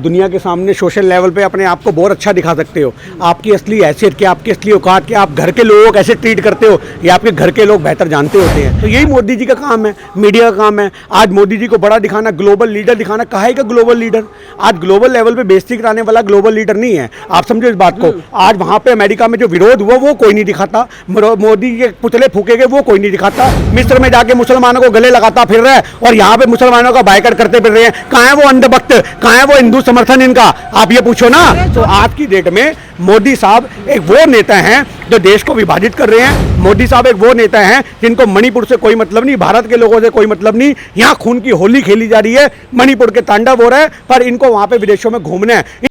दुनिया के सामने सोशल लेवल पे अपने आप को बहुत अच्छा दिखा सकते हो। आपकी असली हैसियत क्या, आपकी असली औकात क्या, आप घर के लोगों को कैसे ट्रीट करते हो, ये आपके घर के लोग बेहतर जानते होते हैं। तो यही मोदी जी का काम है, मीडिया का काम है। आज मोदी जी को बड़ा दिखाना, ग्लोबल लीडर दिखाना। कहा है का ग्लोबल लीडर? आज ग्लोबल लेवल पे बेइज्जती कराने वाला ग्लोबल लीडर नहीं है। आप समझो इस बात को। आज वहाँ पे अमेरिका में जो विरोध हुआ वो कोई नहीं दिखाता, मोदी के पुतले फूके गए वो कोई नहीं दिखाता। मिस्र में जाके मुसलमानों को गले लगाता फिर रहा है और यहाँ पे मुसलमानों का बायकॉट करते फिर रहे हैं। कहाँ है वो अंधभक्त, कहाँ है वो हिंदू समर्थन इनका? आप ये पूछो ना। तो आज की डेट में मोदी साहब एक वो नेता हैं जो देश को विभाजित कर रहे हैं। मोदी साहब एक वो नेता हैं जिनको मणिपुर से कोई मतलब नहीं, भारत के लोगों से कोई मतलब नहीं। यहाँ खून की होली खेली जा रही है, मणिपुर के तांडव हो रहा है, पर इनको वहां पे विदेशों में घूमना है।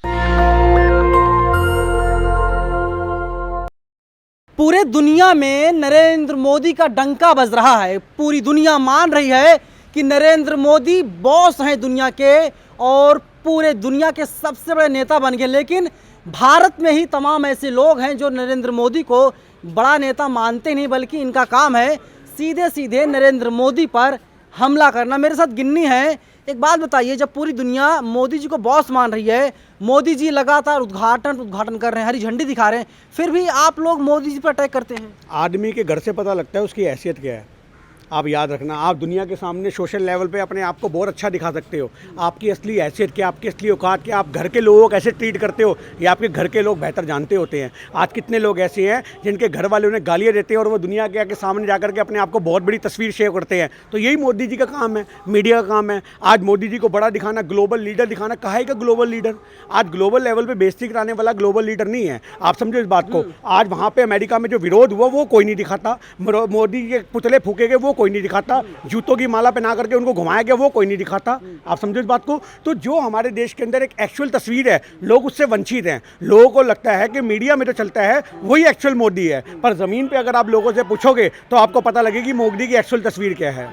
पूरे दुनिया में नरेंद्र मोदी का डंका बज रहा है। पूरी दुनिया मान रही है कि नरेंद्र मोदी बॉस हैं दुनिया के और पूरे दुनिया के सबसे बड़े नेता बन गए। लेकिन भारत में ही तमाम ऐसे लोग हैं जो नरेंद्र मोदी को बड़ा नेता मानते नहीं, बल्कि इनका काम है सीधे सीधे नरेंद्र मोदी पर हमला करना। मेरे साथ गिन्नी है। एक बात बताइए, जब पूरी दुनिया मोदी जी को बॉस मान रही है, मोदी जी लगातार उद्घाटन कर रहे हैं, हरी झंडी दिखा रहे हैं, फिर भी आप लोग मोदी जी पर अटैक करते हैं। आदमी के घर से पता लगता है उसकी हैसियत क्या है। आप याद रखना, आप दुनिया के सामने सोशल लेवल पे अपने आप को बहुत अच्छा दिखा सकते हो। आपकी असली हैसियत क्या, आपकी असली औकात क्या, आप घर के लोगों को कैसे ट्रीट करते हो, ये आपके घर के लोग बेहतर जानते होते हैं। आज कितने लोग ऐसे हैं जिनके घर वाले उन्हें गालियाँ देते हैं और वो दुनिया के आगे सामने जाकर के अपने आप को बहुत बड़ी तस्वीर शेयर करते हैं। तो यही मोदी जी का काम है, मीडिया का काम है। आज मोदी जी को बड़ा दिखाना, ग्लोबल लीडर दिखाना। कहा है का ग्लोबल लीडर? आज ग्लोबल लेवल पर बेइज्जती कराने वाला ग्लोबल लीडर नहीं है। आप समझो इस बात को। आज वहाँ पर अमेरिका में जो विरोध हुआ वो कोई नहीं दिखाता, मोदी के पुतले फूके गए वो कोई नहीं दिखाता, जूतों की माला पहना करके उनको घुमाया गया वो कोई नहीं दिखाता। आप समझो इस बात को। तो जो हमारे देश के अंदर एक एक्चुअल तस्वीर है, लोग उससे वंचित हैं। लोगों को लगता है कि मीडिया में जो चलता है वही एक्चुअल मोदी है, पर ज़मीन पे अगर आप लोगों से पूछोगे तो आपको पता लगेगी मोदी की एक्चुअल तस्वीर क्या है।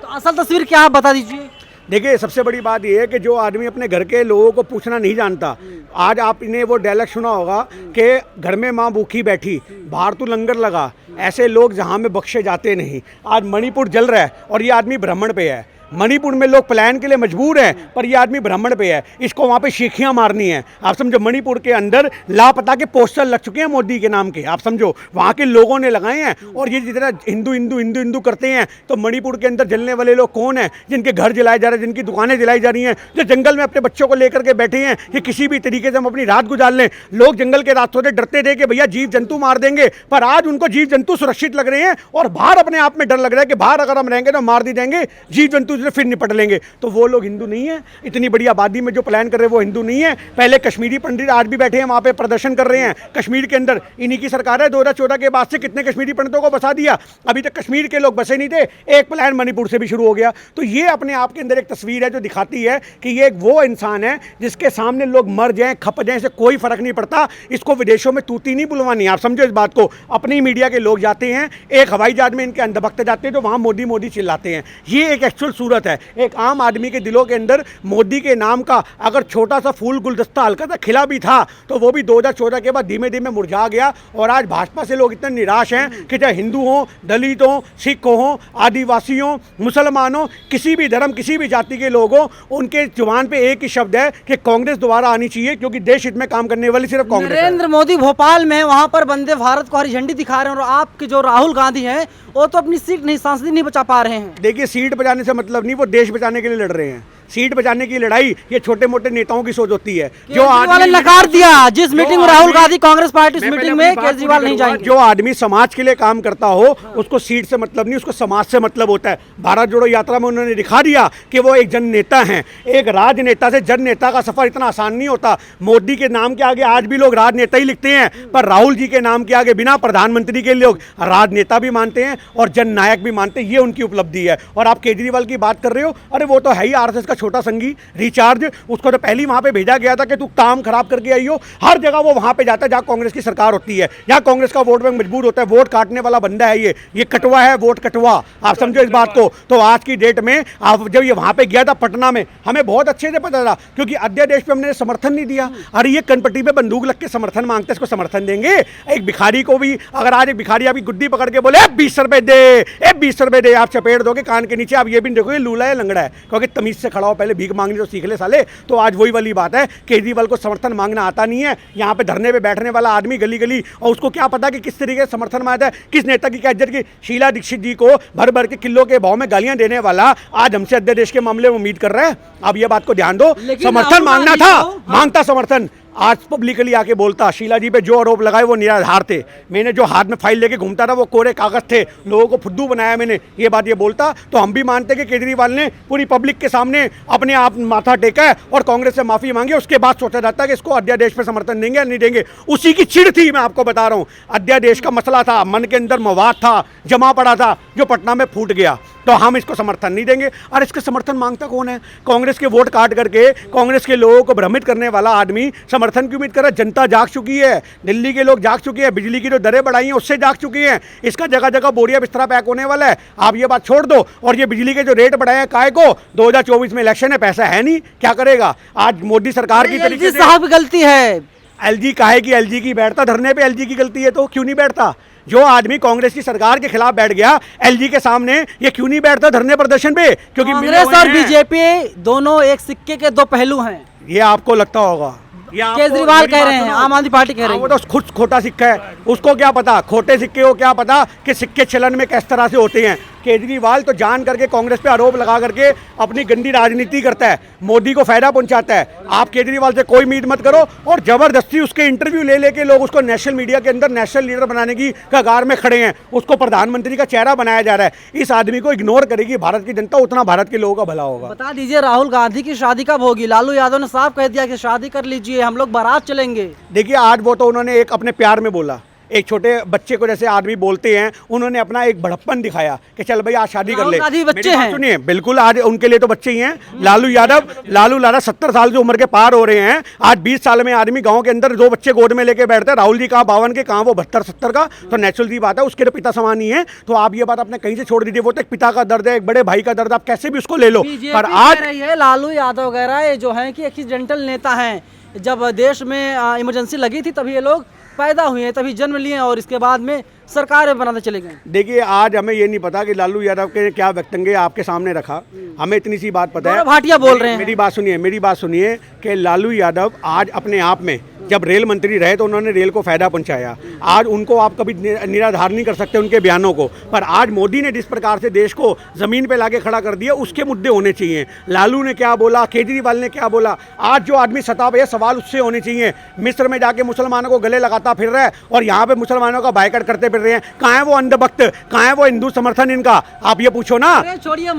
तो असल तस्वीर क्या, आप बता दीजिए। देखिए, सबसे बड़ी बात यह है कि जो आदमी अपने घर के लोगों को पूछना नहीं जानता, आज आपने वो डायलॉग सुना होगा कि घर में माँ भूखी बैठी, बाहर तो लंगर लगा, ऐसे लोग जहाँ में बख्शे जाते नहीं। आज मणिपुर जल रहा है और ये आदमी भ्रमण पे है। मणिपुर में लोग पलायन के लिए मजबूर हैं, पर ये आदमी भ्रमण पे है। इसको वहाँ पे शीखियाँ मारनी है। आप समझो, मणिपुर के अंदर लापता के पोस्टर लग चुके हैं मोदी के नाम के। आप समझो, वहाँ के लोगों ने लगाए हैं। और ये जितना हिंदू हिंदू हिंदू हिंदू करते हैं, तो मणिपुर के अंदर जलने वाले लोग कौन हैं? जिनके घर जलाए जा रहे हैं, जिनकी दुकानें जलाई जा रही हैं, जो जंगल में अपने बच्चों को लेकर के बैठे हैं कि किसी भी तरीके से हम अपनी रात गुजार लें। लोग जंगल के रास्तों से डरते थे कि भैया जीव जंतु मार देंगे, पर आज उनको जीव जंतु सुरक्षित लग रहे हैं और बाहर अपने आप में डर लग रहा है कि बाहर अगर हम रहेंगे तो मार दी जाएंगे, जीव जंतु से फिर निपट लेंगे। तो वो लोग हिंदू नहीं है। इतनी बड़ी आबादी में जो प्लान कर रहे हैं वो हिंदू नहीं है। पहले कश्मीरी पंडित आज भी बैठे हैं वहां पे, प्रदर्शन कर रहे हैं कश्मीर के अंदर। इन्हीं की सरकार है। 2014 के बाद से कितने कश्मीरी पंडितों को बसा दिया, अभी तक कश्मीर के लोग बसे नहीं थे। एक प्लान मणिपुर से भी शुरू हो गया। तो ये अपने आप के अंदर एक तस्वीर है जो दिखाती है कि ये एक वो इंसान है जिसके सामने लोग मर जाएं, खप जाएं, से कोई फर्क नहीं पड़ता। इसको विदेशों में तूती नहीं बुलवानी। आप समझो इस बात को। अपनी मीडिया के लोग जाते हैं, एक हवाई जहाज में इनके अंधभक्त जाते हैं जो वहां मोदी मोदी चिल्लाते हैं। ये एक एक्चुअल सूरत है। एक आम आदमी के दिलों के अंदर मोदी के नाम का अगर छोटा सा फूल गुलदस्ता हल्का सा खिला भी था, तो वो भी 2014 के बाद धीमे धीमे मुरझा गया। और आज भाजपा से लोग इतने निराश हैं कि चाहे हिंदू हो, दलित हो, सिख हो, आदिवासी हो, मुसलमान हो, किसी भी धर्म किसी भी जाति के लोग हो, उनके जुबान पे एक ही शब्द है कि कांग्रेस दोबारा आनी चाहिए, क्योंकि देश हित में काम करने वाली सिर्फ कांग्रेस है। नरेंद्र मोदी भोपाल में वहां पर वंदे भारत को हरी झंडी दिखा रहे हैं और आपके जो राहुल गांधी हैं वो तो अपनी सीट नहीं, सांसद नहीं बचा पा रहे हैं। देखिए, सीट बचाने से मतलब नहीं, वो देश बचाने के लिए लड़ रहे हैं। सीट बचाने की लड़ाई ये छोटे मोटे नेताओं की सोच होती है। जो आदमी ने नकार दिया, जिस मीटिंग में राहुल गांधी कांग्रेस पार्टी उस मीटिंग में केजरीवाल नहीं जाएंगे। जो आदमी समाज के लिए काम करता हो उसको सीट से मतलब नहीं, उसको समाज से मतलब होता है। भारत जोड़ो यात्रा में उन्होंने दिखा दिया कि वो एक जन नेता हैं। एक राजनेता से जन नेता का सफर इतना आसान नहीं होता। मोदी के नाम के आगे आज भी लोग राजनेता ही लिखते हैं, पर राहुल जी के नाम के आगे बिना प्रधानमंत्री के लोग राजनेता भी मानते हैं और जन नायक भी मानते हैं। ये उनकी उपलब्धि है। और आप केजरीवाल की बात कर रहे हो, अरे वो तो है ही आरएसएस का छोटा संगी रिचार्ज। उसको तो पहले वहां पे भेजा गया था कि तू काम खराब करके आई हो। हर जगह वो वहां पे जाता है जहां कांग्रेस की सरकार होती है, जहां कांग्रेस का वोट बैंक मजबूर होता है। वोट काटने वाला बंदा है ये कटवा है, वोट कटवा। आप समझो इस बात को। तो आज की डेट में आप जब ये वहां पे गया था पटना में, हमें बहुत अच्छे से पता था, क्योंकि अध्यादेश पे हमने समर्थन नहीं दिया। अरे ये कनपट्टी पे बंदूक लग के समर्थन मांगते, इसको समर्थन देंगे? एक भिखारी को भी अगर आज एक भिखारी आपकी गुद्दी पकड़ के बोले 20 रुपए दे, 20 रुपए दे, आप चपेट दोगे कान के नीचे। आप ये भी देखो ये लूला है लंगड़ा है, क्योंकि तमीज से खड़ा आओ पहले भीख मांगनी तो सीख ले साले। तो आज वही वाली बात है, केजरीवाल को समर्थन मांगना आता नहीं है। यहाँ पे धरने पे बैठने वाला आदमी गली गली, और उसको क्या पता कि किस तरीके से समर्थन मांगता है, किस नेता की क्या इज्जत की। शीला दीक्षित जी को भर भर के किलो के भाव में गालियां देने वाला आज हमसे अध्यादेश के मामले में उम्मीद कर रहा है। अब ये बात को ध्यान दो, समर्थन मांगना था, मांगता समर्थन। आज पब्लिकली आके बोलता शीला जी पे जो आरोप लगाए वो निराधार थे, मैंने जो हाथ में फाइल लेके घूमता था वो कोरे कागज थे, लोगों को फुद्दू बनाया मैंने, ये बात ये बोलता तो हम भी मानते कि केजरीवाल ने पूरी पब्लिक के सामने अपने आप माथा टेका है और कांग्रेस से माफी मांगी। उसके बाद सोचा जाता है कि इसको अध्यादेश पे समर्थन देंगे या नहीं देंगे। उसी की चिढ़ थी, मैं आपको बता रहा हूँ। अध्यादेश का मसला था, मन के अंदर मवाद था, जमा पड़ा था, जो पटना में फूट गया, तो हम इसको समर्थन नहीं देंगे। और इसका समर्थन मांगता कौन है? कांग्रेस के वोट काट करके कांग्रेस के लोगों को भ्रमित करने वाला आदमी समर्थन की उम्मीद कर रहा है। जनता जाग चुकी है, दिल्ली के लोग जाग चुके हैं, बिजली की जो दरें बढ़ाई हैं उससे जाग चुकी हैं। इसका जगह जगह बोरिया बिस्तरा पैक होने वाला है। आप ये बात छोड़ दो, और ये बिजली के जो रेट बढ़ाए हैं काय को, 2024 में इलेक्शन है, पैसा है नहीं, क्या करेगा? आज मोदी सरकार की तरीके से साहब गलती है। एलजी काहे की एलजी की बैठता धरने पे? एलजी की गलती है तो क्यों नहीं बैठता? जो आदमी कांग्रेस की सरकार के खिलाफ बैठ गया एलजी के सामने, ये क्यों नहीं बैठता धरने प्रदर्शन पे? क्योंकि कांग्रेस और बीजेपी दोनों एक सिक्के के दो पहलू हैं। ये आपको लगता होगा, केजरीवाल कह रहे हैं, आम आदमी पार्टी कह रही है। वो तो खुद खोटा सिक्का है, उसको क्या पता, खोटे सिक्के को क्या पता कि सिक्के चलन में किस तरह से होते हैं। केजरीवाल तो जान करके कांग्रेस पे आरोप लगा करके अपनी गंदी राजनीति करता है, मोदी को फायदा पहुंचाता है। आप केजरीवाल से कोई उम्मीद मत करो, और जबरदस्ती उसके इंटरव्यू ले लेके लोग उसको नेशनल मीडिया के अंदर नेशनल लीडर बनाने की कगार में खड़े हैं। उसको प्रधानमंत्री का चेहरा बनाया जा रहा है। इस आदमी को इग्नोर करेगी भारत की जनता, उतना भारत के लोगों का भला होगा। बता दीजिए राहुल गांधी की शादी कब होगी? लालू यादव ने साफ कह दिया कि शादी कर लीजिए, हम लोग बारात चलेंगे। देखिए आज वो तो उन्होंने एक अपने प्यार में बोला, एक छोटे बच्चे को जैसे आदमी बोलते हैं, उन्होंने अपना एक बड़प्पन दिखाया कि चल भाई आज शादी कर ले। बच्चे हैं, सुनिए, बिल्कुल आज उनके लिए तो बच्चे ही हैं। लालू यादव 70 साल की उम्र के पार हो रहे हैं। आज 20 साल में आदमी गांव के अंदर 2 बच्चे गोद में लेके बैठते हैं। राहुल जी कहाँ 52 के, कहाँ वो 72-70 का, तो नेचुरल सी बात है, उसके तो पिता समान ही है। तो आप ये बात अपने कहीं से छोड़ दीजिए, वो तो एक पिता का दर्द है, एक बड़े भाई का दर्द, आप कैसे भी उसको ले लो। पर आज लालू यादव वगैरह जो है कि एक्सीडेंटल नेता हैं, जब देश में इमरजेंसी लगी थी तभी ये लोग पैदा हुए हैं, तभी जन्म लिए और इसके बाद में सरकार बनाते चले गए। देखिए आज हमें ये नहीं पता कि लालू यादव के क्या व्यक्तव्य आपके सामने रखा, हमें इतनी सी बात पता है। भाटिया बोल रहे हैं। मेरी बात सुनिए कि लालू यादव आज अपने आप में जब रेल मंत्री रहे तो उन्होंने रेल को फायदा पहुंचाया। आज उनको आप कभी निराधार नहीं कर सकते उनके बयानों को, पर आज मोदी ने जिस प्रकार से देश को जमीन पे लाके खड़ा कर दिया, उसके मुद्दे होने चाहिए। लालू ने क्या बोला, केजरीवाल ने क्या बोला, आज जो आदमी सत्ता पे है सवाल उससे होने चाहिए। मिस्र में जाके मुसलमानों को गले लगाता फिर रहा है और यहाँ पे मुसलमानों का बायकॉट करते फिर रहे हैं। कहाँ है वो अंधभक्त, कहाँ है वो हिंदू समर्थन इनका? आप ये पूछो ना। छोड़िए,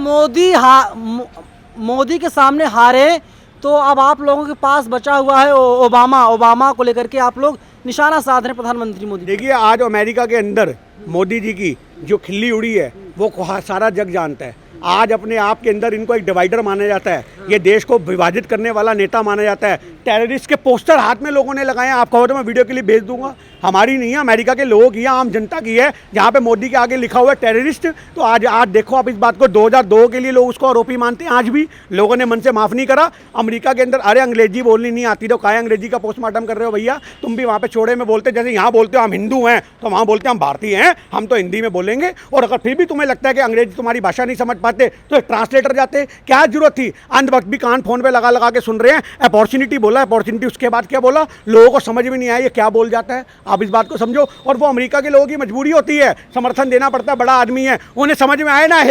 मोदी के सामने हारे तो अब आप लोगों के पास बचा हुआ है ओबामा को लेकर के आप लोग निशाना साध रहे प्रधानमंत्री मोदी। देखिए आज अमेरिका के अंदर मोदी जी की जो खिल्ली उड़ी है वो सारा जग जानता है। आज अपने आप के अंदर इनको एक डिवाइडर माना जाता है, ये देश को विभाजित करने वाला नेता माना जाता है। टेररिस्ट के पोस्टर हाथ में लोगों ने लगाए हैं, आप कहो तो मैं वीडियो के लिए भेज दूंगा। हमारी नहीं है, अमेरिका के लोगों की है, आम जनता की है, जहाँ पे मोदी के आगे लिखा हुआ है टेररिस्ट। तो आज देखो आप इस बात को, 2002 के लिए लोग उसको आरोपी मानते हैं, आज भी लोगों ने मन से माफ़ नहीं करा। अमेरिका के अंदर अरे अंग्रेजी बोलनी नहीं आती तो काय अंग्रेजी का पोस्टमार्टम कर रहे हो भैया? तुम भी वहाँ पे छोड़े में बोलते, जैसे यहाँ बोलते हो हम हिंदू हैं तो वहाँ बोलते हैं हम भारतीय हैं, हम तो हिंदी में बोलेंगे। और अगर फिर भी तुम्हें लगता है कि अंग्रेजी तुम्हारी भाषा नहीं समझ पाते तो ट्रांसलेटर जाते, क्या जरूरत थी? अंध वक्त भी कान फोन पे लगा लगा के सुन रहे हैं। अपॉर्चुनिटी बोला, अपॉर्चुनिटी, उसके बाद क्या बोला? लोगों को समझ में नहीं आया ये क्या बोल जाता है। आप इस बात को समझो। और वो अमेरिका के लोगों की मजबूरी होती है, समर्थन देना पड़ता है, बड़ा आदमी है, उन्हें समझ में आए ना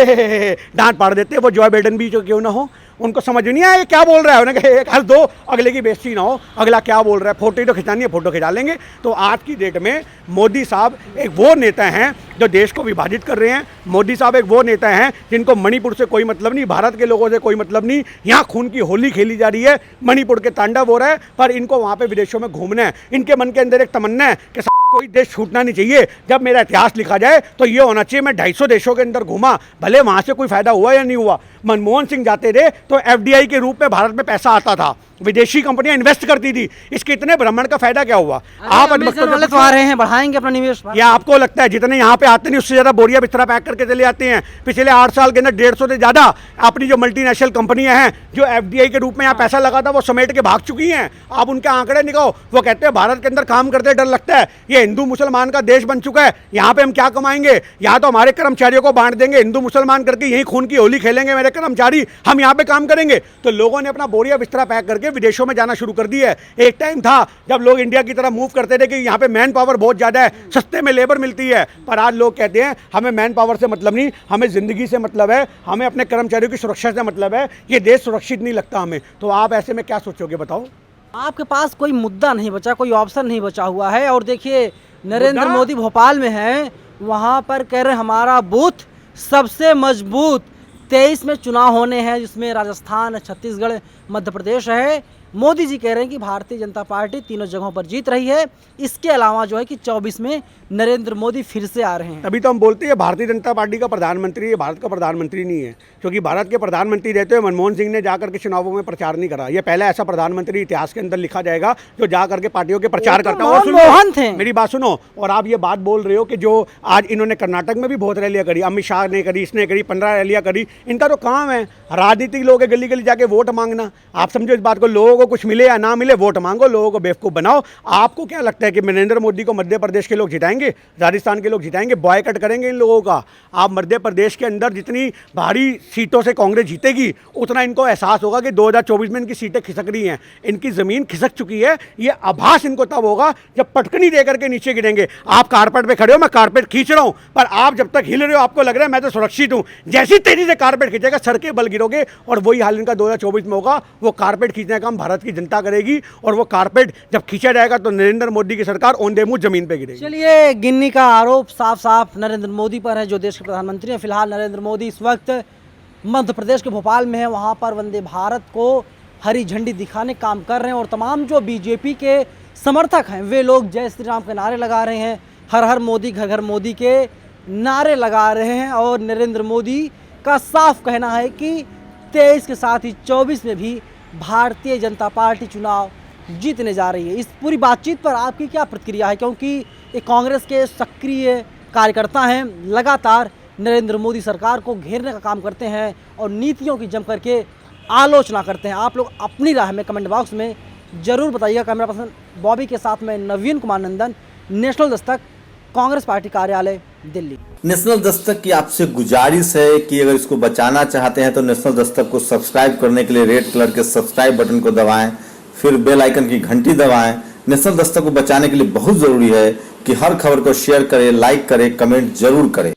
डांट पाड़ देते। वो जॉय बाइडेन भी जो क्यों ना हो, उनको समझ नहीं आया ये क्या बोल रहा है, उन्हें कहे एक हंस दो, अगले की बेइज्जती ना हो, अगला क्या बोल रहा है, फोटो तो खिंचानी है, फोटो खिंचा लेंगे। तो आज की डेट में मोदी साहब एक वो नेता हैं जो देश को विभाजित कर रहे हैं। मोदी साहब एक वो नेता हैं जिनको मणिपुर से कोई मतलब नहीं, भारत के लोगों से कोई मतलब नहीं। यहाँ खून की होली खेली जा रही है, मणिपुर के तांडव हो रहा है, पर इनको वहाँ पे विदेशों में घूमना है। इनके मन के अंदर एक तमन्ना है कि कोई देश छूटना नहीं चाहिए। जब मेरा इतिहास लिखा जाए तो ये होना चाहिए मैं 250 देशों के अंदर घूमा, भले वहाँ से कोई फायदा हुआ या नहीं हुआ। मनमोहन सिंह जाते थे तो FDI के रूप में भारत में पैसा आता था, विदेशी कंपनियां इन्वेस्ट करती थी, इसके इतने भ्रमण का फायदा क्या हुआ? आप अमेज़न वाले तो आ रहे हैं, बढ़ाएंगे अपना निवेश। या आपको लगता है जितने यहाँ पे आते नहीं उससे ज़्यादा बोरिया बिस्तरा पैक करके चले जाते हैं? पिछले 8 साल के अंदर 150 से ज़्यादा अपनी जो मल्टीनेशनल कंपनियां हैं जो FDI के रूप में यहाँ पैसा लगा था वो समेट के भाग चुकी हैं। आप उनके आंकड़े निकालो, वो कहते हैं भारत के अंदर काम करते डर लगता है, ये हिंदू मुसलमान का देश बन चुका है, यहाँ पे हम क्या कमाएंगे? यहाँ तो हमारे कर्मचारियों को बांट देंगे, हिंदू मुसलमान करके यही खून की होली खेलेंगे मेरे कर्मचारी, हम यहाँ पे काम करेंगे। तो लोगों ने अपना बोरिया बिस्तरा पैक करके विदेशों में जाना शुरू कर दिया है। एक टाइम था जब लोग इंडिया की तरफ मूव करते थे कि यहाँ पे मैन पावर बहुत ज़्यादा है, सस्ते में लेबर मिलती है, पर आज लोग कहते हैं हमें मैन पावर से मतलब नहीं, हमें ज़िंदगी से मतलब है, हमें अपने कर्मचारियों की सुरक्षा से मतलब है, ये देश सुरक्षित नहीं लगता हमें। तो आप ऐसे में क्या सोचोगे बताओ? आपके पास कोई मुद्दा नहीं बचा, कोई ऑप्शन नहीं बचा हुआ है। और देखिए नरेंद्र मोदी भोपाल में हैं, वहाँ पर कह रहे हमारा बूथ सबसे मजबूत। 23 में चुनाव होने हैं जिसमें राजस्थान, छत्तीसगढ़, मध्य प्रदेश है। मोदी जी कह रहे हैं कि भारतीय जनता पार्टी तीनों जगहों पर जीत रही है। इसके अलावा जो है कि 24 में नरेंद्र मोदी फिर से आ रहे हैं। तभी तो हम बोलते हैं भारतीय जनता पार्टी का प्रधानमंत्री है, भारत का प्रधानमंत्री नहीं है, क्योंकि भारत के प्रधानमंत्री रहते हुए मनमोहन सिंह ने जाकर के चुनावों में प्रचार नहीं करा। ये पहला ऐसा प्रधानमंत्री इतिहास के अंदर लिखा जाएगा जो जाकर के पार्टियों के प्रचार करता है। मनमोहन थे। मेरी बात सुनो, और आप ये बात बोल रहे हो कि जो आज इन्होंने कर्नाटक में भी बहुत रैलियां करी, अमित शाह ने करी, इसने करी, 15 रैलियां करी, इनका तो काम है राजनीतिक लोग गली गली जाके वोट मांगना। आप समझो इस बात को, लोगों को कुछ मिले या ना मिले वोट मांगो, लोगों को बेवकूफ़ बनाओ। आपको क्या लगता है कि नरेंद्र मोदी को मध्य प्रदेश के लोग जिताएंगे, राजस्थान के लोग जिताएंगे? बॉयकट करेंगे इन लोगों का। आप मध्य प्रदेश के अंदर जितनी भारी सीटों से कांग्रेस जीतेगी उतना इनको एहसास होगा कि 2024 में इनकी सीटें खिसक रही हैं, इनकी ज़मीन खिसक चुकी है। ये आभास इनको तब होगा जब पटकनी दे करके नीचे गिरेंगे। आप कारपेट पे खड़े हो, मैं कारपेट खींच रहा हूँ, पर आप जब तक हिल रहे हो आपको लग रहा है मैं तो सुरक्षित हूँ। जैसी तेजी से कारपेट खींचेगा सर के बल गिरोगे, और वही हाल इनका 2024 में होगा। वो कारपेट खींचने का काम भारत की जनता करेगी, और वो कारपेट जब खींचा जाएगा तो नरेंद्र मोदी की सरकार औंधे मुंह जमीन पे गिरेगी। चलिए, गिन्नी का आरोप साफ साफ नरेंद्र मोदी पर है, जो देश के प्रधानमंत्री हैं। फिलहाल नरेंद्र मोदी इस वक्त मध्य प्रदेश के भोपाल में है, वहाँ पर वंदे भारत को हरी झंडी दिखाने काम कर रहे हैं। और तमाम जो बीजेपी के समर्थक हैं वे लोग जय श्री राम के नारे लगा रहे हैं, हर हर मोदी घर घर मोदी के नारे लगा रहे हैं। और नरेंद्र मोदी का साफ कहना है कि 23 के साथ ही 24 में भी भारतीय जनता पार्टी चुनाव जीतने जा रही है। इस पूरी बातचीत पर आपकी क्या प्रतिक्रिया है? क्योंकि ये कांग्रेस के सक्रिय कार्यकर्ता हैं, लगातार नरेंद्र मोदी सरकार को घेरने का काम करते हैं और नीतियों की जम करके आलोचना करते हैं। आप लोग अपनी राय में कमेंट बॉक्स में ज़रूर बताइएगा। कैमरा पर्सन बॉबी के साथ में नवीन कुमार नंदन, नेशनल दस्तक, कांग्रेस पार्टी कार्यालय, दिल्ली। नेशनल दस्तक की आपसे गुजारिश है कि अगर इसको बचाना चाहते हैं तो नेशनल दस्तक को सब्सक्राइब करने के लिए रेड कलर के सब्सक्राइब बटन को दबाएं, फिर बेल आइकन की घंटी दबाएं। नेशनल दस्तक को बचाने के लिए बहुत जरूरी है कि हर खबर को शेयर करें, लाइक करें, कमेंट जरूर करें।